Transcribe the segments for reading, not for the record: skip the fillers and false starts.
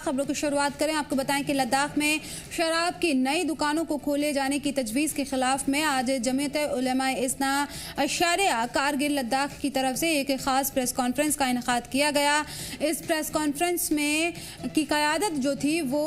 खबरों की शुरुआत करें। आपको बताएं कि लद्दाख में शराब की नई दुकानों को खोले जाने की तजवीज़ के खिलाफ में आज जमीयत उलमा इस्ना अशारिया कारगिल लद्दाख की तरफ से एक ख़ास प्रेस कॉन्फ्रेंस का इनेकाद किया गया। इस प्रेस कॉन्फ्रेंस में की क़यादत जो थी वो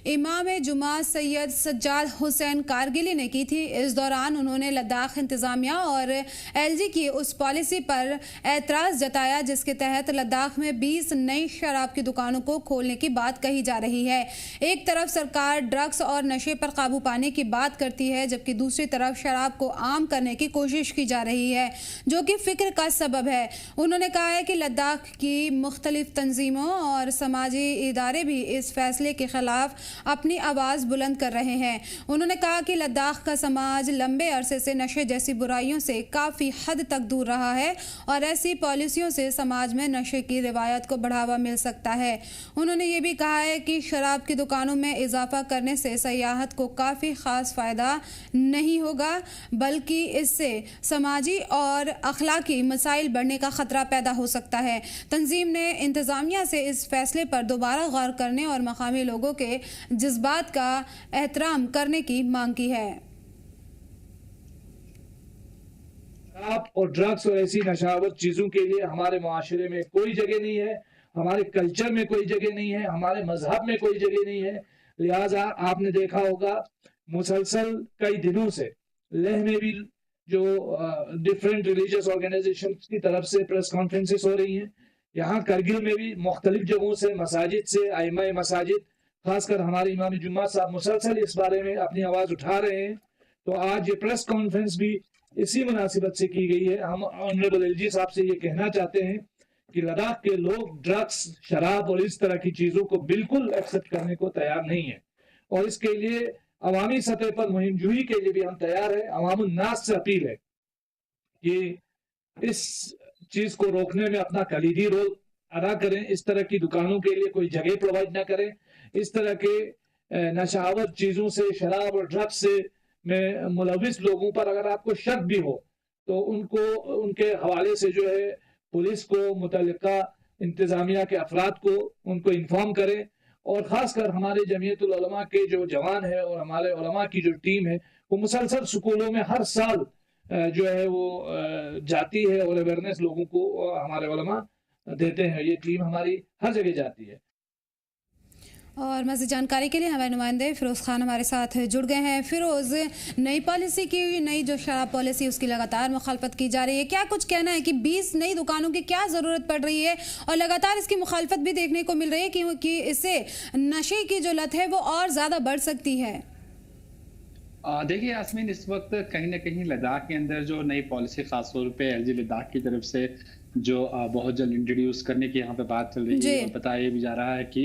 इमाम जुमा सैयद सज्जाद हुसैन कारगिली ने की थी। इस दौरान उन्होंने लद्दाख इंतज़ामिया और LG की उस पॉलिसी पर एतराज़ जताया जिसके तहत लद्दाख में 20 नई शराब की दुकानों को खोलने की बात कही जा रही है। एक तरफ सरकार ड्रग्स और नशे पर काबू पाने की बात करती है, जबकि दूसरी तरफ शराब को आम करने की कोशिश की जा रही है, जो कि फिक्र का सबब है। उन्होंने कहा है कि लद्दाख की मुख्तलिफ तंजीमों और समाजी इदारे भी इस फैसले के खिलाफ अपनी आवाज़ बुलंद कर रहे हैं। उन्होंने कहा कि लद्दाख का समाज लंबे अरसे से नशे जैसी बुराइयों से काफ़ी हद तक दूर रहा है और ऐसी पॉलिसियों से समाज में नशे की रिवायत को बढ़ावा मिल सकता है। उन्होंने ये भी कहा है कि शराब की दुकानों में इजाफा करने से सयाहत को काफ़ी ख़ास फ़ायदा नहीं होगा, बल्कि इससे समाजी और अखलाकी मसाइल बढ़ने का ख़तरा पैदा हो सकता है। तंजीम ने इंतज़ामिया से इस फैसले पर दोबारा गौर करने और मकामी लोगों के जज्बात का एहतराम करने की मांग की है। शराब और ड्रग्स और ऐसी नशावर चीजों के लिए हमारे माशरे में कोई जगह नहीं है, हमारे कल्चर में कोई जगह नहीं है, हमारे मजहब में कोई जगह नहीं है। लिहाजा आपने देखा होगा मुसलसल कई दिनों से लेह में भी जो डिफरेंट रिलीजियस ऑर्गेनाइजेशन की तरफ से प्रेस कॉन्फ्रेंसेस हो रही हैं। यहाँ करगिल में भी मुख्तलिफ जगहों से मसाजिद से आइमा मसाजिद, खासकर हमारे इमाम जुम्मा साहब मुसलसल इस बारे में अपनी आवाज उठा रहे हैं। तो आज ये प्रेस कॉन्फ्रेंस भी इसी मुनासिबत से की गई है। हम ऑनरेबल LG साहब से ये कहना चाहते हैं कि लद्दाख के लोग ड्रग्स, शराब और इस तरह की चीजों को बिल्कुल एक्सेप्ट करने को तैयार नहीं है और इसके लिए अवामी सतह पर मुहिम जुही के लिए भी हम तैयार है। अवामुन नास से अपील है कि इस चीज को रोकने में अपना कलीदी रोल अदा करें। इस तरह की दुकानों के लिए कोई जगह प्रोवाइड ना करें। इस तरह के नशावर चीजों से, शराब और ड्रग्स से में मुलविस लोगों पर अगर आपको शक भी हो तो उनको उनके हवाले से जो है पुलिस को, मुतल्लिका इंतजामिया के अफराद को उनको इन्फॉर्म करें। और खासकर हमारे जमीयतुल उलमा के जो जवान है और हमारे उलमा की जो टीम है वो मुसलसल स्कूलों में हर साल जो है वो जाती है और अवेयरनेस लोगों को हमारे उलमा देते हैं। ये टीम हमारी हर जगह जाती है। और मज़ीद जानकारी के लिए हमारे नुमाइंदे फ़िरोज़ खान हमारे साथ जुड़ गए हैं। फ़िरोज़, नई पॉलिसी की, नई जो शराब पॉलिसी उसकी लगातार मुखालफत की जा रही है, क्या कुछ कहना है कि 20 नई दुकानों की क्या ज़रूरत पड़ रही है और लगातार इसकी मुखालफत भी देखने को मिल रही है क्योंकि इससे नशे की जो लत है वो और ज़्यादा बढ़ सकती है? देखिए यास्मीन, इस वक्त कहीं ना कहीं लद्दाख के अंदर जो नई पॉलिसी खासतौर पे LG लद्दाख की तरफ से जो बहुत जल्द इंट्रोड्यूस करने की यहाँ पे बात चल रही है और बताया भी जा रहा है कि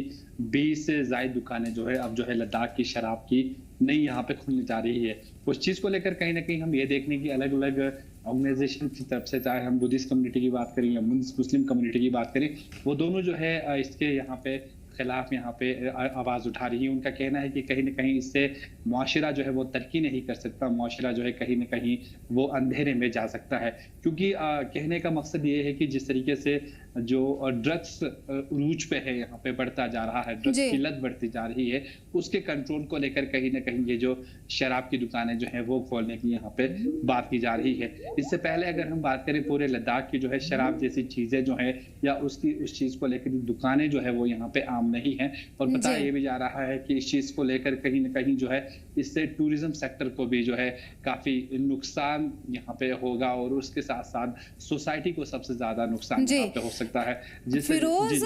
20 से ज़ायद दुकानें जो है अब जो है लद्दाख की शराब की नई यहाँ पे खुलने जा रही है। उस चीज़ को लेकर कहीं ना कहीं हम ये देखने की अलग अलग ऑर्गेनाइजेशन की तरफ से, चाहे हम बुद्धिस्ट कम्युनिटी की बात करें या मुस्लिम कम्युनिटी की बात करें, वो दोनों जो है इसके यहाँ पे खिलाफ यहाँ पे आवाज़ उठा रही है। उनका कहना है कि कहीं ना कहीं इससे मुआशरा जो है वो तरक्की नहीं कर सकता, मुआशरा जो है कहीं ना कहीं वो अंधेरे में जा सकता है। क्योंकि कहने का मकसद ये है कि जिस तरीके से जो ड्रग्स उरूज पे है, यहाँ पे बढ़ता जा रहा है, ड्रग्स की लत बढ़ती जा रही है, उसके कंट्रोल को लेकर कहीं ना कहीं ये जो शराब की दुकानें जो है वो खोलने की यहाँ पे बात की जा रही है। इससे पहले अगर हम बात करें पूरे लद्दाख की जो है शराब जैसी चीजें जो है या उसकी उस चीज को लेकर दुकानें जो है वो यहाँ पे आम नहीं है। और बताया ये भी जा रहा है कि इस चीज को लेकर कहीं ना कहीं जो है इससे टूरिज्म सेक्टर को भी जो है काफी नुकसान यहाँ पे होगा और उसके साथ साथ सोसाइटी को सबसे ज्यादा नुकसान यहाँ पे हो सकता है। फिरोज,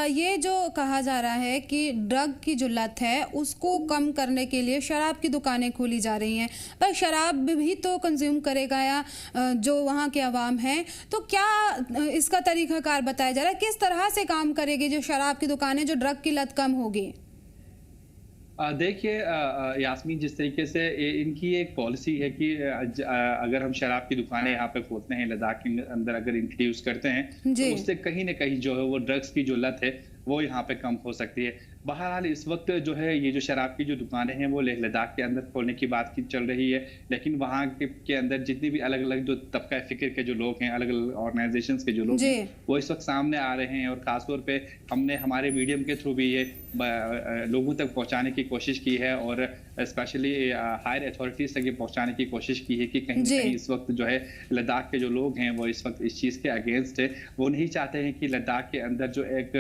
ये जो कहा जा रहा है कि ड्रग की जो लत है उसको कम करने के लिए शराब की दुकानें खोली जा रही हैं, पर शराब भी तो कंज्यूम करेगा या जो वहाँ के अवाम हैं, तो क्या इसका तरीकाकार बताया जा रहा है? किस तरह से काम करेगी जो शराब की दुकानें, जो ड्रग की लत कम होगी? देखिए यास्मीन, जिस तरीके से इनकी एक पॉलिसी है कि अगर हम शराब की दुकानें यहाँ पे खोलते हैं, लद्दाख के अंदर अगर इंट्रोड्यूस करते हैं, तो उससे कहीं ना कहीं जो है वो ड्रग्स की जो लत है वो यहाँ पे कम हो सकती है। बहरहाल इस वक्त जो है ये जो शराब की जो दुकानें हैं वो लेह लद्दाख के अंदर खोलने की बात की चल रही है, लेकिन वहाँ के अंदर जितनी भी अलग अलग जो तबका फ़िक्र के जो लोग हैं, अलग अलग ऑर्गेनाइजेशंस के जो लोग हैं, वो इस वक्त सामने आ रहे हैं और ख़ासतौर पे हमने हमारे मीडियम के थ्रू भी ये लोगों तक पहुँचाने की कोशिश की है और स्पेशली हायर अथॉरिटीज़ तक ये पहुँचाने की कोशिश की है कि कहीं न कहीं इस वक्त जो है लद्दाख के जो लोग हैं वो इस वक्त इस चीज़ के अगेंस्ट है। वो नहीं चाहते हैं कि लद्दाख के अंदर जो एक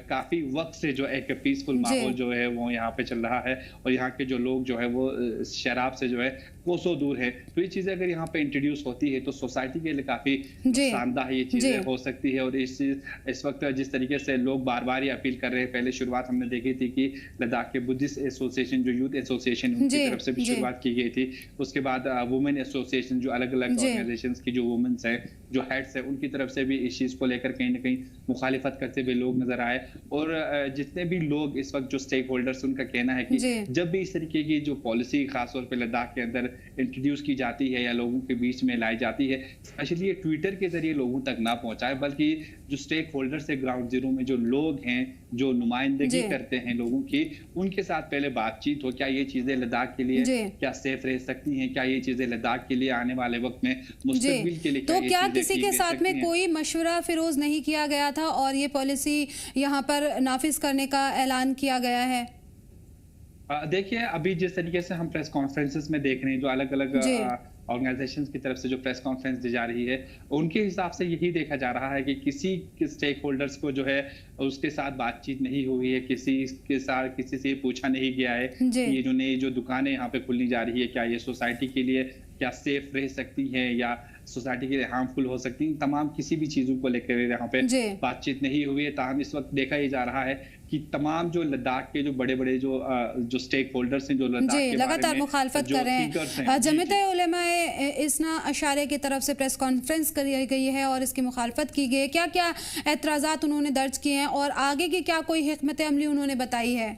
काफ़ी वक्त से जो एक पीसफुल माहौल जो है वो यहाँ पे चल रहा है और यहाँ के जो लोग जो है वो शराब से जो है कोसों दूर है। तो ये चीज़ें अगर यहाँ पे इंट्रोड्यूस होती है तो सोसाइटी के लिए काफ़ी नुकसानदायक ये चीज़ें हो सकती है। और इस वक्त जिस तरीके से लोग बार बार ये अपील कर रहे हैं, पहले शुरुआत हमने देखी थी कि लद्दाख के बुद्धिस्ट एसोसिएशन जो यूथ एसोसिएशन उनकी तरफ से भी शुरुआत की गई थी। उसके बाद वुमेन एसोसिएशन जो अलग अलग ऑर्गेनाइजेशंस की जो वुमेन्स है, जो हेड्स है, उनकी तरफ से भी इस चीज़ को लेकर कहीं ना कहीं मुखालिफत करते हुए लोग नजर आए। और जितने भी लोग इस वक्त जो स्टेक होल्डर्स, उनका कहना है कि जब भी इस तरीके की जो पॉलिसी खासतौर पर लद्दाख के अंदर इंट्रोड्यूस की जाती है या लोगों के बीच में लाई जाती है, स्पेशली ये ट्विटर के जरिए लोगों तक ना पहुंचाए, बल्कि जो स्टेक होल्डर्स है ग्राउंड जीरो में जो लोग हैं, जो नुमाइंदगी करते हैं लोगों की, उनके साथ पहले बातचीत हो। क्या ये चीजें लद्दाख के लिए क्या सेफ रह सकती हैं? क्या ये चीजें लद्दाख के लिए आने वाले वक्त में मुस्तकबिल के लिए तो क्या किसी के साथ में कोई मशवरा फिरोज नहीं किया गया था और ये पॉलिसी यहाँ पर नाफिज करने का ऐलान किया गया है? देखिए, अभी जिस तरीके से हम प्रेस कॉन्फ्रेंसेस में देख रहे हैं, जो अलग अलग ऑर्गेनाइजेशंस की तरफ से जो प्रेस कॉन्फ्रेंस दी जा रही है, उनके हिसाब से यही देखा जा रहा है कि किसी स्टेक होल्डर्स को जो है उसके साथ बातचीत नहीं हुई है, किसी के साथ किसी से पूछा नहीं गया है कि ये जो नई जो दुकानें यहाँ पे खुलने जा रही है, क्या ये सोसाइटी के लिए क्या सेफ रह सकती हैं या सोसाइटी के लिए हार्मफुल हो सकती हैं। तमाम किसी भी चीज़ों को लेकर यहाँ पे बातचीत नहीं हुई है। ताहम इस वक्त देखा ही जा रहा है कि तमाम जो लद्दाख के जो बड़े बड़े जो स्टेक होल्डर्स हैं, जो लद्दाख के लगातार मुखालफत कर रहे हैं। जमीयत उलमा-ए इस्ना अशारिया की तरफ से प्रेस कॉन्फ्रेंस करी गई है और इसकी मुखालफत की गई है। क्या क्या एतराज़ात उन्होंने दर्ज किए हैं और आगे की क्या कोई हिकमत अमली उन्होंने बताई है?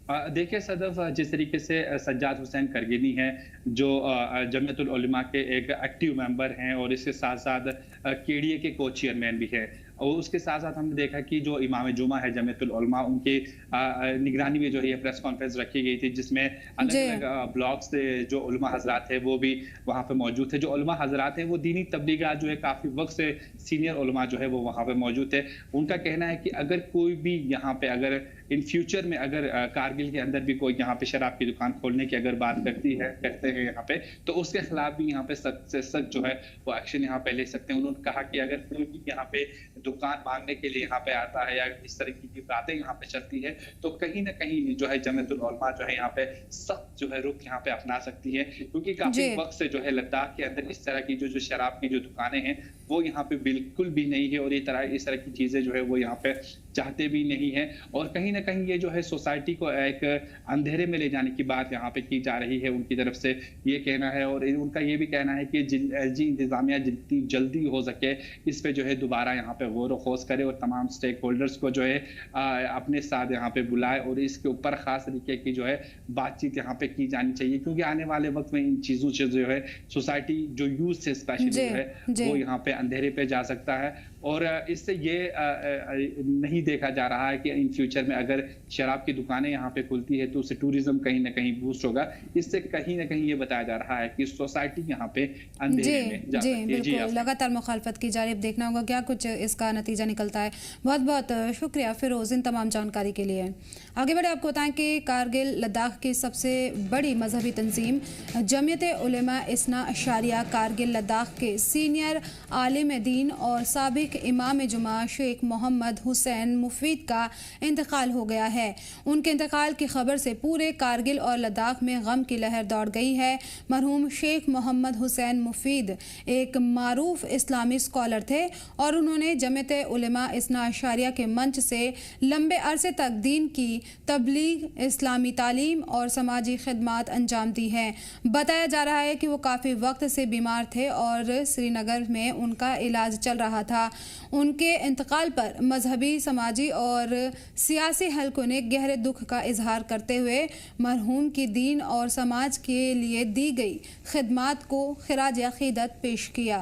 देखिए सदफ, जिस तरीके से सज्जाद हुसैन करगिनी हैं, जो जमीयतुल उलमा के एक एक्टिव मेंबर हैं और इसके साथ साथ केडीए के को चेयरमैन भी हैं, और उसके साथ साथ हमने देखा कि जो इमाम जुमा है जमीयतुल उलमा, उनके निगरानी में जो है ये प्रेस कॉन्फ्रेंस रखी गई थी, जिसमें अलग अलग ब्लॉक्स से जो उलमा हजरात है वो भी वहाँ पे मौजूद थे। जो उलमा हजरात हैं वो दीनी तबलीगात जो है काफ़ी वक्त से सीनियर उलमा जो है वो वहाँ पे मौजूद थे। उनका कहना है कि अगर कोई भी यहाँ पे अगर इन फ्यूचर में अगर कारगिल के अंदर भी कोई यहाँ पे शराब की दुकान खोलने की अगर बात करते हैं यहाँ पे, तो उसके खिलाफ भी यहाँ पे सख्त से सख्त जो है वो एक्शन यहाँ पे ले सकते हैं। उन्होंने कहा कि अगर कोई भी यहाँ पे दुकान मांगने के लिए यहाँ पे आता है या इस तरह की बातें यहाँ पे चलती है, तो कहीं ना कहीं जो है जमीयतुल उलमा जो है यहाँ पे सख्त जो है रुख यहाँ पे अपना सकती है, क्योंकि काफी वक्त से जो है लद्दाख के अंदर इस तरह की जो शराब की जो दुकानें हैं वो यहाँ पे बिल्कुल भी नहीं है और इस तरह की चीजें जो है वो यहाँ पे चाहते भी नहीं है। और कहीं ना कहीं ये जो है सोसाइटी को एक अंधेरे में ले जाने की बात यहाँ पे की जा रही है, उनकी तरफ से ये कहना है। और उनका ये भी कहना है कि एलजी इंतजामिया जितनी जल्दी हो सके इस पे जो है दोबारा यहाँ पे गौर खोज करे और तमाम स्टेक होल्डर्स को जो है अपने साथ यहाँ पे बुलाए और इसके ऊपर खास तरीके की जो है बातचीत यहाँ पे की जानी चाहिए, क्योंकि आने वाले वक्त में इन चीजों से जो है सोसाइटी जो यूथ से स्पेशली जो है वो यहाँ पे अंधेरे पे जा सकता है। और इससे ये नहीं देखा जा रहा है कि इन फ्यूचर में अगर शराब की दुकानें यहाँ पे खुलती है तो उससे टूरिज्म कहीं ना कहीं बूस्ट होगा। इससे कहीं ना कहीं ये बताया जा रहा है कि सोसाइटी यहाँ पे अंधेरे में जा सकती है। बिल्कुल, लगातार मुखालफत की जा रही है, देखना होगा क्या कुछ इसका नतीजा निकलता है। बहुत बहुत शुक्रिया फिरोज इन तमाम जानकारी के लिए। आगे बढ़े आपको बताएं कि कारगिल लद्दाख की सबसे बड़ी मजहबी तंजीम जमीयत उलमा इस्ना अशारिया कारगिल लद्दाख के सीनियर आलिम दीन और साबिक इमाम जुमा शेख मोहम्मद हुसैन मुफीद का इंतकाल हो गया है। उनके इंतकाल की खबर से पूरे कारगिल और लद्दाख में गम की लहर दौड़ गई है। मरहूम शेख मोहम्मद हुसैन मुफीद एक मारूफ इस्लामी स्कॉलर थे और उन्होंने जमीयत उलमा इस्ना अशारिया के मंच से लंबे अरसे तक दीन की तबलीग, इस्लामी तालीम और समाजी खिदमात अंजाम दी है। बताया जा रहा है कि वो काफ़ी वक्त से बीमार थे और श्रीनगर में उनका इलाज चल रहा था। उनके इंतकाल पर मजहबी, समाजी और सियासी हलकों ने गहरे दुख का इजहार करते हुए मरहूम की दीन और समाज के लिए दी गई खिदमात को खिराज अकीदत पेश किया।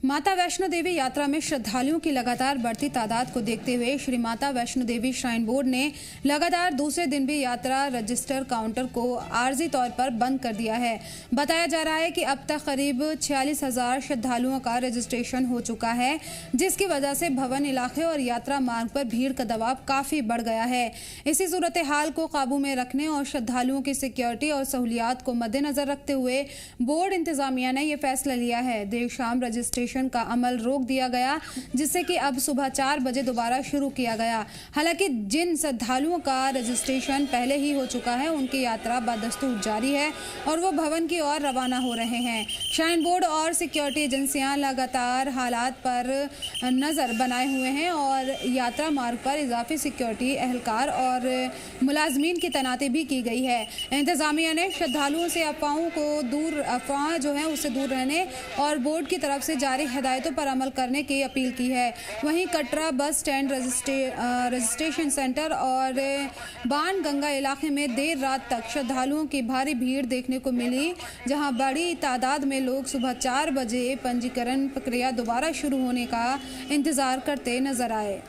माता वैष्णो देवी यात्रा में श्रद्धालुओं की लगातार बढ़ती तादाद को देखते हुए श्री माता वैष्णो देवी श्राइन बोर्ड ने लगातार दूसरे दिन भी यात्रा रजिस्टर काउंटर को आर्जी तौर पर बंद कर दिया है। बताया जा रहा है कि अब तक करीब 46,000 श्रद्धालुओं का रजिस्ट्रेशन हो चुका है, जिसकी वजह से भवन इलाके और यात्रा मार्ग पर भीड़ का दबाव काफी बढ़ गया है। इसी सूरत हाल को काबू में रखने और श्रद्धालुओं की सिक्योरिटी और सहूलियात को मद्देनजर रखते हुए बोर्ड इंतजामिया ने यह फैसला लिया है। देर शाम रजिस्ट्रेशन का अमल रोक दिया गया, जिससे कि अब सुबह 4 बजे दोबारा शुरू किया गया। हालांकि जिन श्रद्धालुओं का रजिस्ट्रेशन पहले ही हो चुका है, उनकी यात्रा बदस्तूर जारी है और वो भवन की ओर रवाना हो रहे हैं। श्राइन बोर्ड और सिक्योरिटी एजेंसियां लगातार हालात पर नजर बनाए हुए हैं और यात्रा मार्ग पर इजाफी सिक्योरिटी एहलकार और मुलाजमीन की तैनाती भी की गई है। इंतजामिया ने श्रद्धालुओं से अफवाह जो है उससे दूर रहने और बोर्ड की तरफ से जारी हिदायतों पर अमल करने की अपील की है। वहीं Katra bus stand, registration centre और बाण गंगा इलाके में देर रात तक श्रद्धालुओं की भारी भीड़ देखने को मिली, जहां बड़ी तादाद में लोग सुबह 4 बजे पंजीकरण प्रक्रिया दोबारा शुरू होने का इंतजार करते नजर आए।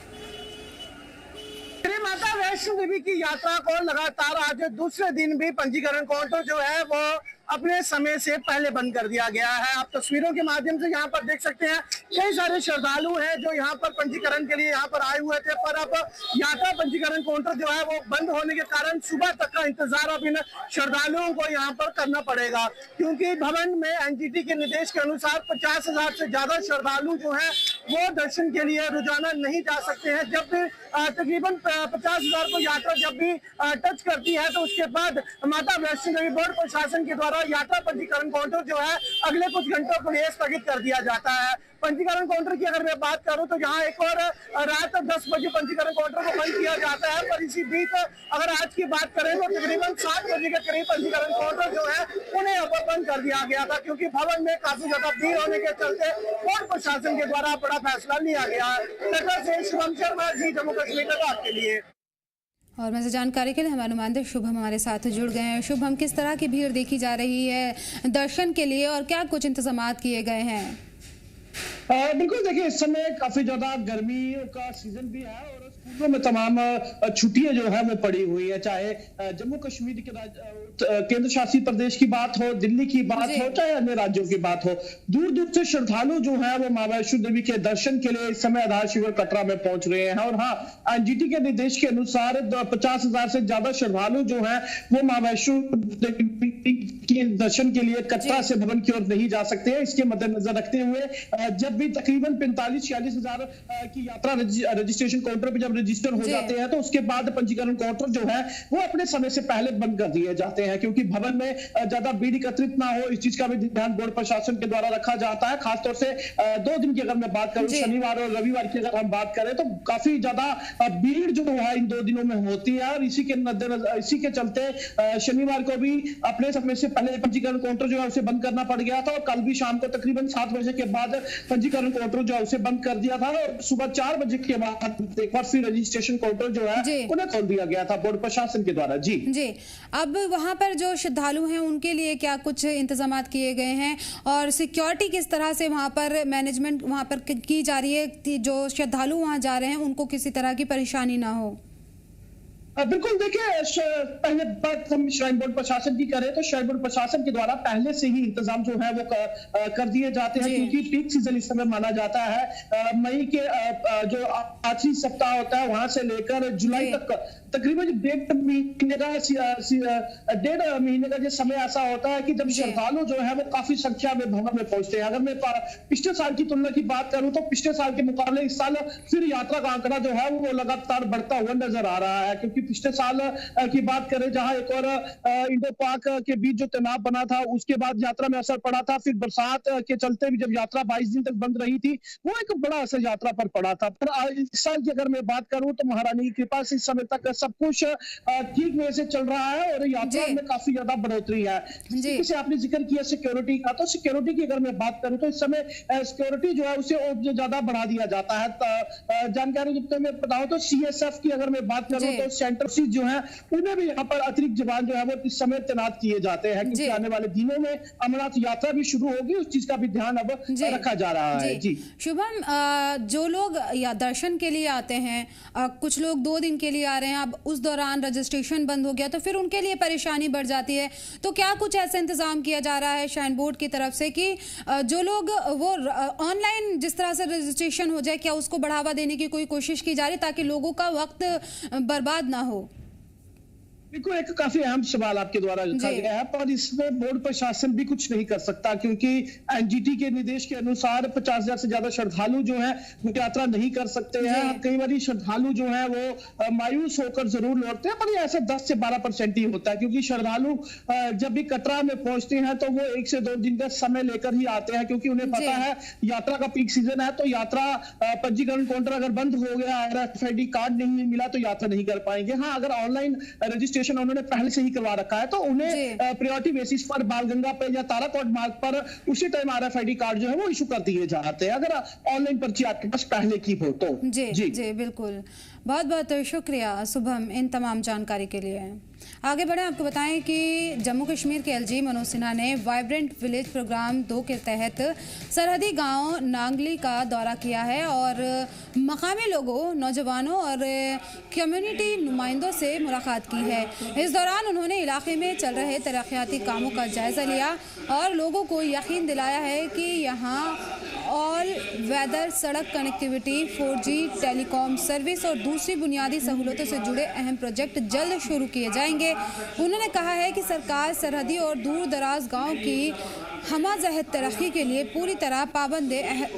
श्री माता वैष्णो देवी की यात्रा को लगातार आज दूसरे दिन भी पंजीकरण काउंटर जो है वो अपने समय से पहले बंद कर दिया गया है। आप तस्वीरों के माध्यम से यहाँ पर देख सकते हैं, कई सारे श्रद्धालु हैं जो यहाँ पर पंजीकरण के लिए यहाँ पर आए हुए थे, पर अब यात्रा पंजीकरण काउंटर जो है वो बंद होने के कारण सुबह तक का इंतजार अब इन श्रद्धालुओं को यहाँ पर करना पड़ेगा, क्योंकि भवन में एनजीटी के निर्देश के अनुसार 50,000 से ज्यादा श्रद्धालु जो है वो दर्शन के लिए रोजाना नहीं जा सकते हैं। जब भी तकरीबन 50,000 को यात्रा जब भी टच करती है तो उसके बाद माता वैष्णो देवी बोर्ड प्रशासन के द्वारा यात्रा पंजीकरण काउंटर जो है अगले कुछ घंटों के लिए स्थगित कर दिया जाता है। पंजीकरण काउंटर की अगर मैं बात करूं तो यहाँ एक और रात 10 बजे पंजीकरण काउंटर को बंद किया जाता है, पर इसी बीच अगर आज की बात करें तो तकरीबन 7 बजे के करीब पंजीकरण काउंटर जो है उन्हें अब बंद कर दिया गया था, क्योंकि भवन में काफी ज्यादा भीड़ होने के चलते बोर्ड प्रशासन के द्वारा बड़ा फैसला लिया गया है। कटरा से शुभम शर्मा, जी, जम्मू कश्मीर के लिए। और मज़ीद जानकारी के लिए हमारे नुमाइंदे शुभम हमारे साथ जुड़ गए हैं। शुभम, किस तरह की भीड़ देखी जा रही है दर्शन के लिए और क्या कुछ इंतजाम किए गए हैं? बिल्कुल, देखिए इस समय काफी ज्यादा गर्मियों का सीजन भी है और स्कूलों में तमाम छुट्टियां जो है वो पड़ी हुई है, चाहे जम्मू कश्मीर के केंद्र शासित प्रदेश की बात हो, दिल्ली की बात हो, चाहे अन्य राज्यों की बात हो। दूर दूर से श्रद्धालु जो है वो मां वैष्णो देवी के दर्शन के लिए इस समय आधार शिविर कटरा में पहुंच रहे हैं। और हाँ, एनजीटी के निर्देश के अनुसार 50,000 से ज्यादा श्रद्धालु जो है वो मां वैष्णो देवी के दर्शन के लिए कटरा से भवन की ओर नहीं जा सकते हैं। इसके मद्देनजर रखते हुए जब भी तकरीबन 45-46 हजार की यात्रा रजिस्ट्रेशन काउंटर पे जब रजिस्टर हो जाते हैं तो उसके बाद पंजीकरण काउंटर जो है वो अपने समय से पहले बंद कर दिए जाते हैं, क्योंकि भवन में ज्यादा भीड़ एकत्रित ना हो, इस चीज का भी ध्यान बोर्ड प्रशासन के द्वारा रखा जाता है। खासतौर से 2 दिन की अगर मैं बात करूं, शनिवार और रविवार की अगर हम बात करें तो काफी ज्यादा भीड़ जो है इन 2 दिनों में होती है और इसी के चलते शनिवार को भी अपने समय से पहले पंजीकरण काउंटर जो है उसे बंद करना पड़ गया था और कल भी शाम को तकरीबन 7 बजे के बाद पंजीकरण काउंटर जो है उसे बंद कर दिया था और सुबह 4 बजे के बाद एक बार फिर रजिस्ट्रेशन काउंटर जो है उन्हें खोल दिया गया था बोर्ड प्रशासन के द्वारा। जी, अब वहां पर जो श्रद्धालु हैं उनके लिए क्या कुछ इंतजाम किए गए हैं और सिक्योरिटी किस तरह से वहां पर मैनेजमेंट वहां पर की जा रही है, जो श्रद्धालु वहां जा रहे हैं उनको किसी तरह की परेशानी ना हो? बिल्कुल, देखिए पहले बात हम श्राइन बोर्ड प्रशासन की करें तो श्राइन बोर्ड प्रशासन के द्वारा पहले से ही इंतजाम जो है वो कर दिए जाते हैं, क्योंकि पीक सीजन इस समय माना जाता है। मई के जो आखिरी सप्ताह होता है वहां से लेकर जुलाई तक तकरीबन 1.5 महीने का जो समय ऐसा होता है कि जब श्रद्धालु जो है वो काफी संख्या में भवन में पहुंचते हैं। अगर मैं पिछले साल की तुलना की बात करूं तो पिछले साल के मुकाबले इस साल फिर यात्रा का आंकड़ा जो है वो लगातार बढ़ता हुआ नजर आ रहा है, क्योंकि पिछले साल की बात करें जहां एक और इंडो पाक के बीच जो तनाव बना था उसके बाद यात्रा में असर पड़ा था, फिर बरसात के चलते भी जब यात्रा 22 दिन तक बंद रही थी वो एक बड़ा असर यात्रा पर पड़ा था। पर इस साल की अगर मैं बात करूं तो महारानी की कृपा से इस समय तक सब कुछ ठीक वे से चल रहा है और यात्रा में काफी ज्यादा बढ़ोतरी है। जैसे आपने जिक्र किया सिक्योरिटी का, तो सिक्योरिटी की अगर मैं बात करूं तो इस समय सिक्योरिटी जो है उसे और ज्यादा बढ़ा दिया जाता है। जानकारी जितने में बताऊं तो CSF की अगर मैं बात करूं तो सेंटर जो है उन्हें भी यहाँ पर अतिरिक्त जवान जो है वो इस समय तैनात किए जाते हैं, क्योंकि आने वाले दिनों में अमरनाथ यात्रा भी शुरू होगी, उस चीज का भी ध्यान अब रखा जा रहा है। जी शुभम, जो लोग या दर्शन के लिए आते हैं, कुछ लोग 2 दिन के लिए आ रहे हैं, अब उस दौरान रजिस्ट्रेशन बंद हो गया तो फिर उनके लिए परेशानी बढ़ जाती है, तो क्या कुछ ऐसा इंतजाम किया जा रहा है श्राइन बोर्ड की तरफ से कि जो लोग वो ऑनलाइन जिस तरह से रजिस्ट्रेशन हो जाए, क्या उसको बढ़ावा देने की कोई कोशिश की जा रही ताकि लोगों का वक्त बर्बाद ना हो? देखो, एक काफी अहम सवाल आपके द्वारा रखा गया है, पर इसमें बोर्ड प्रशासन भी कुछ नहीं कर सकता, क्योंकि NGT के निर्देश के अनुसार 50,000 से ज्यादा श्रद्धालु जो है यात्रा नहीं कर सकते हैं। कई बार श्रद्धालु जो है वो मायूस होकर जरूर लौटते हैं, पर ये ऐसे 10 से 12% ही होता है, क्योंकि श्रद्धालु जब भी कटरा में पहुंचते हैं तो वो 1 से 2 दिन का समय लेकर ही आते हैं, क्योंकि उन्हें पता है यात्रा का पीक सीजन है, तो यात्रा पंजीकरण काउंटर अगर बंद हो गया, RFID कार्ड नहीं मिला तो यात्रा नहीं कर पाएंगे। हाँ, अगर ऑनलाइन रजिस्ट्रेशन उन्होंने पहले से ही करवा रखा है तो उन्हें प्रायोरिटी बेसिस पर बालगंगा पे या ताराकोट मार्ग पर उसी टाइम RFID कार्ड जो है वो इशू कर दिए जाते हैं, अगर ऑनलाइन पर्ची आपके पास पहले की हो तो। जी बिल्कुल, बहुत बहुत शुक्रिया शुभम इन तमाम जानकारी के लिए। आगे बढ़े, आपको बताएं कि जम्मू कश्मीर के LG मनोज सिन्हा ने वाइब्रेंट विलेज प्रोग्राम 2 के तहत सरहदी गांव नांगली का दौरा किया है और मकामी लोगों, नौजवानों और कम्युनिटी नुमाइंदों से मुलाकात की है। इस दौरान उन्होंने इलाके में चल रहे तरक्याती कामों का जायजा लिया और लोगों को यकीन दिलाया है कि यहाँ ऑल वेदर सड़क कनेक्टिविटी, 4G टेलीकॉम सर्विस और दूसरी बुनियादी सहूलतों से जुड़े अहम प्रोजेक्ट जल्द शुरू किए जाएंगे। उन्होंने कहा है कि सरकार सरहदी और दूर दराज गाँव की हमाजहत तरक्की के लिए पूरी तरह पाबंद है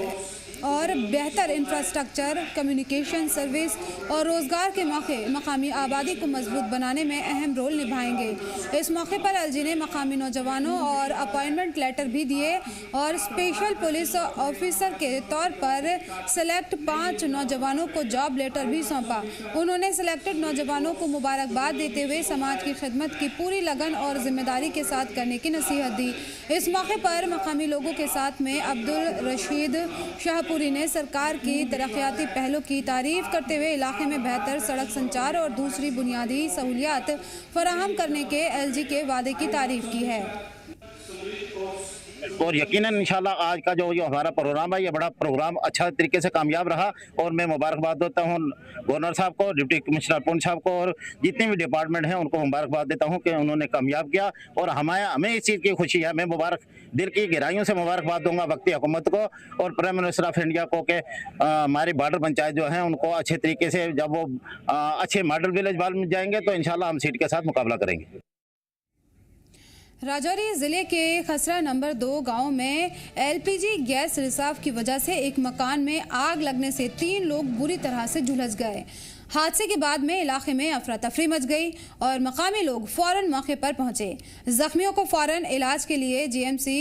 और बेहतर इंफ्रास्ट्रक्चर, कम्युनिकेशन सर्विस और रोज़गार के मौके मकामी आबादी को मजबूत बनाने में अहम रोल निभाएंगे। इस मौके पर LG ने मकामी नौजवानों और अपॉइंटमेंट लेटर भी दिए और स्पेशल पुलिस ऑफिसर के तौर पर सेलेक्ट 5 नौजवानों को जॉब लेटर भी सौंपा। उन्होंने सिलेक्टेड नौजवानों को मुबारकबाद देते हुए समाज की खिदमत की पूरी लगन और जिम्मेदारी के साथ करने की नसीहत दी। इस मौके पर मकामी लोगों के साथ में अब्दुल रशीद शाहपुरी ने सरकार की तरक्याती पहलों की तारीफ करते हुए इलाके में बेहतर सड़क संचार और दूसरी बुनियादी सहूलियात फराहम करने के LG के वादे की तारीफ की है। और यकीनन इंशाल्लाह आज का जो हमारा प्रोग्राम है, ये बड़ा प्रोग्राम अच्छा तरीके से कामयाब रहा और मैं मुबारकबाद देता हूँ गवर्नर साहब को, डिप्टी कमिश्नर पुंछ साहब को और जितने भी डिपार्टमेंट हैं उनको मुबारकबाद देता हूँ कि उन्होंने कामयाब किया और हमें इस चीज़ की खुशी है। मैं दिल की गहराइयों से मुबारकबाद दूंगा वक्ती हुकूमत को और प्राइम मिनिस्टर ऑफ इंडिया को कि हमारी बॉर्डर पंचायत जो है उनको अच्छे तरीके से जब वो अच्छे मॉडल विलेज में जाएंगे तो इंशाल्लाह हम सीट के साथ मुकाबला करेंगे। राजौरी जिले के खसरा नंबर 2 गांव में LPG गैस रिसाव की वजह से एक मकान में आग लगने से 3 लोग बुरी तरह से झुलस गए। हादसे के बाद में इलाके में अफरा तफरी मच गई और मकामी लोग फौरन मौके पर पहुंचे। जख्मियों को फौरन इलाज के लिए GMC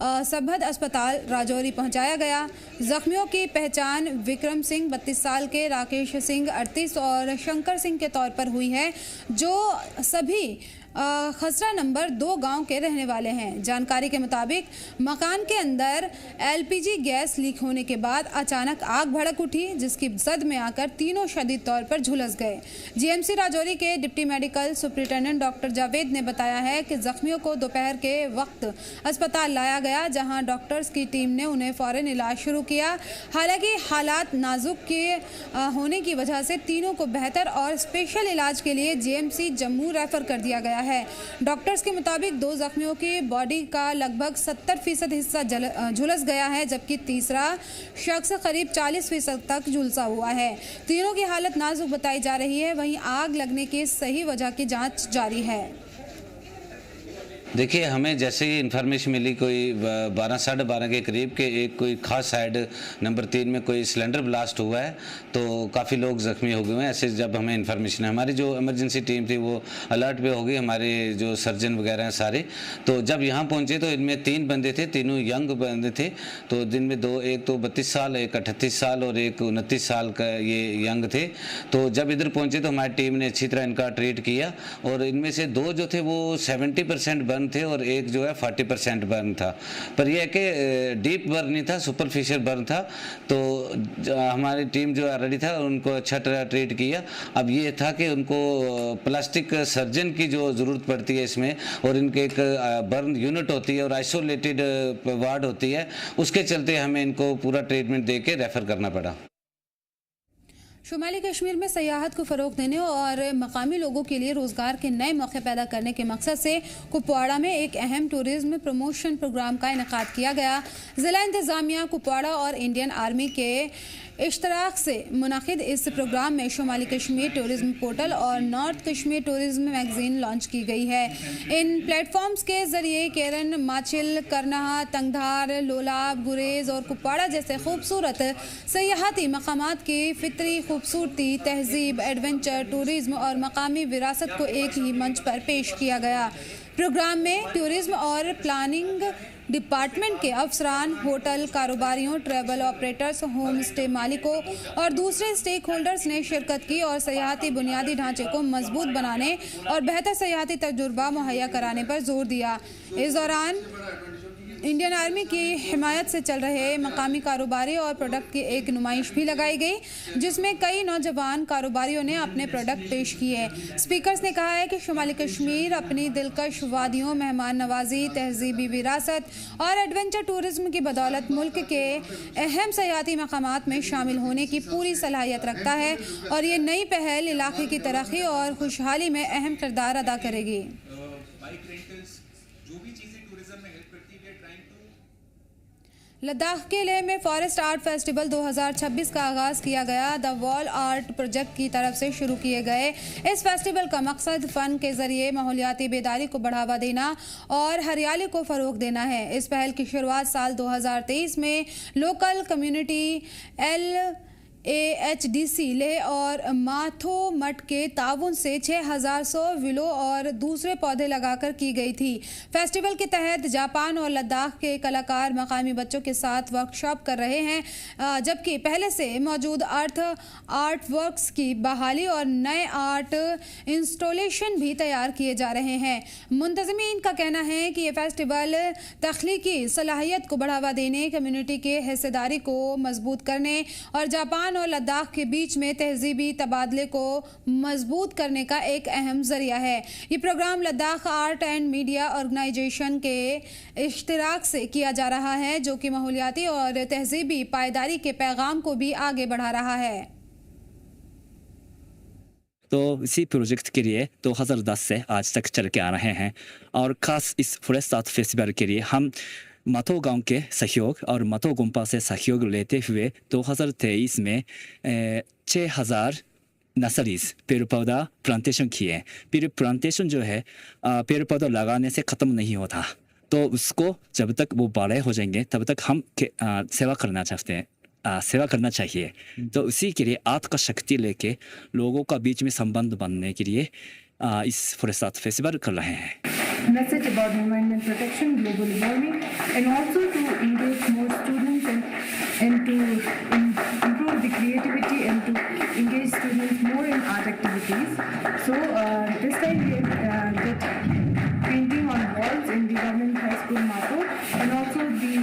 सबहद अस्पताल राजौरी पहुंचाया गया। जख्मियों की पहचान विक्रम सिंह 32 साल के, राकेश सिंह 38 और शंकर सिंह के तौर पर हुई है, जो सभी खसरा नंबर 2 गांव के रहने वाले हैं। जानकारी के मुताबिक मकान के अंदर LPG गैस लीक होने के बाद अचानक आग भड़क उठी, जिसकी जद में आकर तीनों शदीद तौर पर झुलस गए। GMC राजौरी के deputy medical superintendent doctor Javed ने बताया है कि जख्मियों को दोपहर के वक्त अस्पताल लाया गया, जहां डॉक्टर्स की टीम ने उन्हें फौरन इलाज शुरू किया। हालांकि हालात नाजुक के होने की वजह से तीनों को बेहतर और स्पेशल इलाज के लिए GMC जम्मू रेफर कर दिया गया है। डॉक्टर्स के मुताबिक 2 जख्मियों की बॉडी का लगभग 70% हिस्सा झुलस गया है, जबकि तीसरा शख्स करीब 40% तक झुलसा हुआ है। तीनों की हालत नाजुक बताई जा रही है। वहीं आग लगने की सही वजह की जांच जारी है। देखिए, हमें जैसे ही इन्फॉर्मेशन मिली कोई 12 साढ़े 12 के करीब के एक कोई खास साइड नंबर 3 में कोई सिलेंडर ब्लास्ट हुआ है, तो काफ़ी लोग ज़ख्मी हो गए हैं। ऐसे जब हमें इन्फॉर्मेशन है, हमारी जो इमरजेंसी टीम थी वो अलर्ट पे हो गई, हमारे जो सर्जन वगैरह हैं सारे। तो जब यहाँ पहुँचे तो इनमें 3 बंदे थे, तीनों यंग बंदे थे। तो जिनमें एक तो 32 साल, एक 38 साल और एक 29 साल का ये यंग थे। तो जब इधर पहुँचे तो हमारी टीम ने अच्छी तरह इनका ट्रीट किया और इनमें से 2 जो थे वो 70% बर्न थे और एक जो है 40% बर्न था। पर यह है कि डीप बर्न नहीं था, सुपरफिशियल बर्न था। तो हमारी टीम जो ऑलरेडी था उनको अच्छा तरह ट्रीट किया। अब ये था कि उनको प्लास्टिक सर्जन की जो ज़रूरत पड़ती है इसमें, और इनके एक बर्न यूनिट होती है और आइसोलेटेड वार्ड होती है, उसके चलते हमें इनको पूरा ट्रीटमेंट दे के रेफ़र करना पड़ा। शुमाली कश्मीर में सयाहत को फ़रोग़ देने और मकामी लोगों के लिए रोज़गार के नए मौके पैदा करने के मकसद से कुपवाड़ा में एक अहम टूरिज़्म प्रमोशन प्रोग्राम का इनेकाद किया गया। ज़िला इंतज़ामिया कुपवाड़ा और इंडियन आर्मी के इश्तराक से मुनक़िद इस प्रोग्राम में शुमाली कश्मीर टूरिज़्म पोर्टल और north Kashmir tourism magazine launch की गई है। इन प्लेटफॉर्म्स के ज़रिए केरन, माचिल, करनाहा, तंगधार, लोलाब, गुरेज़ और कुपवाड़ा जैसे खूबसूरत सयाहती मकामात की फ़ितरी खूबसूरती, तहज़ीब, एडवेंचर, टूरिज़्म और मकामी विरासत को एक ही मंच पर पेश किया गया। प्रोग्राम में टूरिज़्म और प्लानिंग डिपार्टमेंट के अफसरान, होटल कारोबारियों, ट्रैवल ऑपरेटर्स, होम स्टे मालिकों और दूसरे स्टेक होल्डर्स ने शिरकत की और सयाहती बुनियादी ढांचे को मजबूत बनाने और बेहतर सयाहती तजुर्बा मुहैया कराने पर जोर दिया। इस दौरान इंडियन आर्मी की हिमायत से चल रहे मकामी कारोबारी और प्रोडक्ट की एक नुमाइश भी लगाई गई, जिसमें कई नौजवान कारोबारियों ने अपने प्रोडक्ट पेश किए। स्पीकर्स ने कहा है कि शुमाली कश्मीर अपनी दिलकश वादियों, मेहमान नवाजी, तहजीबी विरासत और एडवेंचर टूरिज्म की बदौलत मुल्क के अहम सयाहती मकामात में शामिल होने की पूरी सलाहियत रखता है और ये नई पहल इलाके की तरक्की और खुशहाली में अहम किरदार अदा करेगी। लद्दाख के लेह में फॉरेस्ट आर्ट फेस्टिवल 2026 का आगाज़ किया गया। द वॉल आर्ट प्रोजेक्ट की तरफ से शुरू किए गए इस फेस्टिवल का मकसद फ़न के ज़रिए माहौलियाती बेदारी को बढ़ावा देना और हरियाली को फ़रोग़ देना है। इस पहल की शुरुआत साल 2023 में लोकल कम्युनिटी LAHDC लेह और माथो मठ के ताउन से 6100 विलो और दूसरे पौधे लगाकर की गई थी। फेस्टिवल के तहत जापान और लद्दाख के कलाकार मकामी बच्चों के साथ वर्कशॉप कर रहे हैं, जबकि पहले से मौजूद आर्ट वर्क्स की बहाली और नए आर्ट इंस्टॉलेशन भी तैयार किए जा रहे हैं। मुंतज़मीन का कहना है कि ये फेस्टिवल तख्लीकी सलाहियत को बढ़ावा देने, कम्युनिटी के हिस्सेदारी को मजबूत करने और जापान और लद्दाख के बीच में तहजीबी तबादले को मजबूत करने का एक अहम जरिया है। ये program Ladakh art and media organization के इश्तिराक से किया जा रहा है, जो कि माहौलियाती और तहजीबी पायदारी के पैगाम को भी आगे बढ़ा रहा है। तो इसी प्रोजेक्ट के लिए 2010 से आज तक चल के आ रहे हैं और ख़ास इस फॉरेस्ट आर्ट फेस्टिवल के लिए हम माथो गांव के सहयोग और माथो गुम्पा से सहयोग लेते हुए 2023 में 6000 नर्सरीज पेड़ पौधा प्लांटेशन किए। फिर प्लांटेशन जो है पेड़ पौधा लगाने से ख़त्म नहीं होता, तो उसको जब तक वो बड़े हो जाएंगे तब तक हम सेवा करना चाहते हैं, सेवा करना चाहिए। तो उसी के लिए आर्ट का शक्ति लेके लोगों का बीच में संबंध बनने के लिए इस फॉरेस्ट आर्ट फेस्टिवल कर रहे हैं। Message about environment protection, global warming, and also to engage more students and to improve the creativity and to engage students more in art activities. So this time we get painting on walls in the Government High School Mato, and also the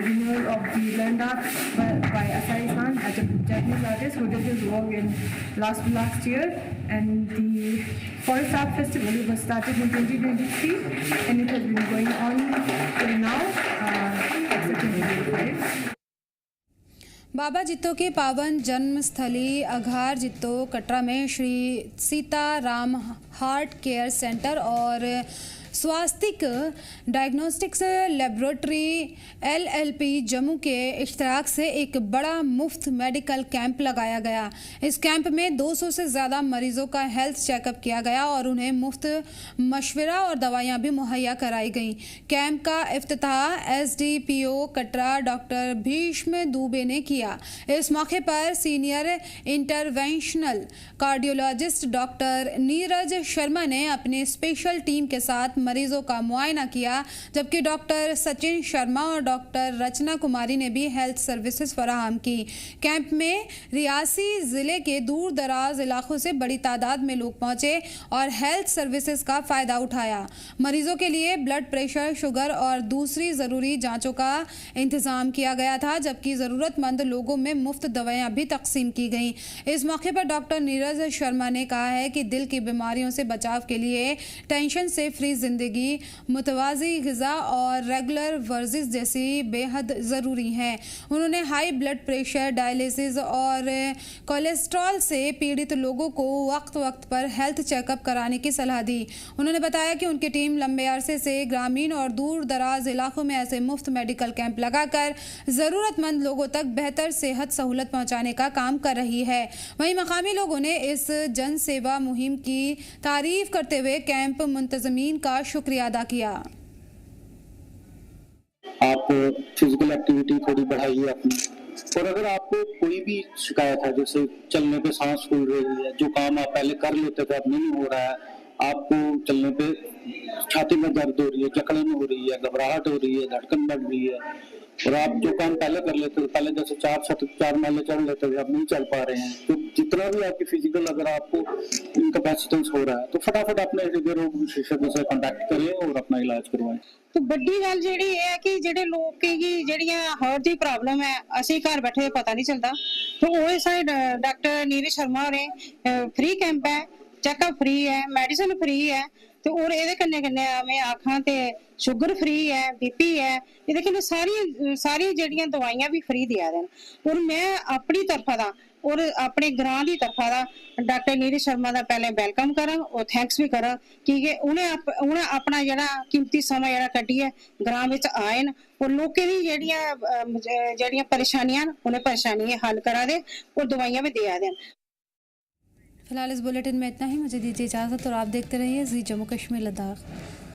renewal of the land art by Asai San, a Japanese artist who did his work in last year. And the Forest Art Festival was started in 2023 and it has been going on till now, except in 2025. Baba Jitto की पावन जन्मस्थली अघार जित्तो कटरा में Shri Sita Ram heart care centre और स्वास्तिक diagnostics laboratory LLP Jammu के इश्तराक से एक बड़ा मुफ्त मेडिकल कैंप लगाया गया। इस कैंप में 200 से ज़्यादा मरीजों का हेल्थ चेकअप किया गया और उन्हें मुफ्त मशवरा और दवाइयाँ भी मुहैया कराई गईं। कैंप का इफ्तिताह SDPO कटरा डॉक्टर भीष्म दुबे ने किया। इस मौके पर senior interventional cardiologist doctor Neeraj Sharma ने अपने स्पेशल टीम के साथ मरीजों का मुआयना किया, जबकि डॉक्टर सचिन शर्मा और डॉक्टर रचना कुमारी ने भी हेल्थ सर्विसेज फराहम की। कैंप में रियासी ज़िले के दूर दराज इलाकों से बड़ी तादाद में लोग पहुंचे और हेल्थ सर्विसेज का फ़ायदा उठाया। मरीजों के लिए ब्लड प्रेशर, शुगर और दूसरी ज़रूरी जांचों का इंतज़ाम किया गया था, जबकि ज़रूरतमंद लोगों में मुफ्त दवाइयाँ भी तकसीम की गईं। इस मौके पर डॉक्टर नीरज शर्मा ने कहा है कि दिल की बीमारियों से बचाव के लिए टेंशन से फ्री जिंदगी, मुतवाज़ी ग़िज़ा और रेगुलर वर्जिश जैसी बेहद ज़रूरी हैं। उन्होंने हाई ब्लड प्रेशर, डायलिसिस और कोलेस्ट्रॉल से पीड़ित लोगों को वक्त पर हेल्थ चेकअप कराने की सलाह दी। उन्होंने बताया कि उनकी टीम लंबे अरसे से ग्रामीण और दूर दराज इलाकों में ऐसे मुफ्त मेडिकल कैंप लगाकर ज़रूरतमंद लोगों तक बेहतर सेहत सहूलत पहुँचाने का काम कर रही है। वहीं मकामी लोगों ने इस जन सेवा मुहिम की तारीफ करते हुए कैंप मुंतज़मीन का शुक्रिया अदा किया। आप फिजिकल एक्टिविटी थोड़ी बढ़ाइए अपनी, और अगर आपको कोई भी शिकायत है, जैसे चलने पे सांस फूल रही है, जो काम आप पहले कर लेते थे अब नहीं हो रहा है, आपको चलने पे छाती में दर्द हो रही है, जकड़न हो रही है, घबराहट हो रही है, धड़कन बढ़ रही है, और आप जो काम पहले कर लेते थे, पहले जैसे 4 माले चढ़ लेते थे, अब नहीं चल पा रहे हैं, तो जितना भी आपकी फिजिकल अगर आपको इनकैपेसिटेंस हो रहा है तो फटाफट अपने हृदय रोग विशेषज्ञ से कांटेक्ट करें और अपना इलाज करवाएं। तो बड़ी गल जी है कि जेडे लोग की जड़ियां हार्ट की प्रॉब्लम है, असि घर बैठे पता नहीं चलता, तो वो साइड डॉक्टर नीरज शर्मा होरें फ्री कैंप है, चेकअप फ्री है, मेडिसिन फ्री है, तो और ये कन्ने कन्ने मैं आखा ते शुगर फ्री है, BP है, ये कन्ने सारी जड़ियां दवाइयां भी फ्री दिया देन। और मैं अपनी तरफा दा और अपने ग्रां की तरफा दा डॉक्टर नीरज शर्मा का पहले वेलकम करा और थैंक्स भी करा कि उन्हें अपना जरा कीमती समय जरा कड्डिए ग्रां विच आए और लोकें दी जड़ियां परेशानियां उन्हें परेशानियां हल करा दे और दवाइयां भी दिया देन। फिलहाल इस बुलेटिन में इतना ही। मुझे दीजिए इजाज़त और आप देखते रहिए जी जम्मू कश्मीर लद्दाख।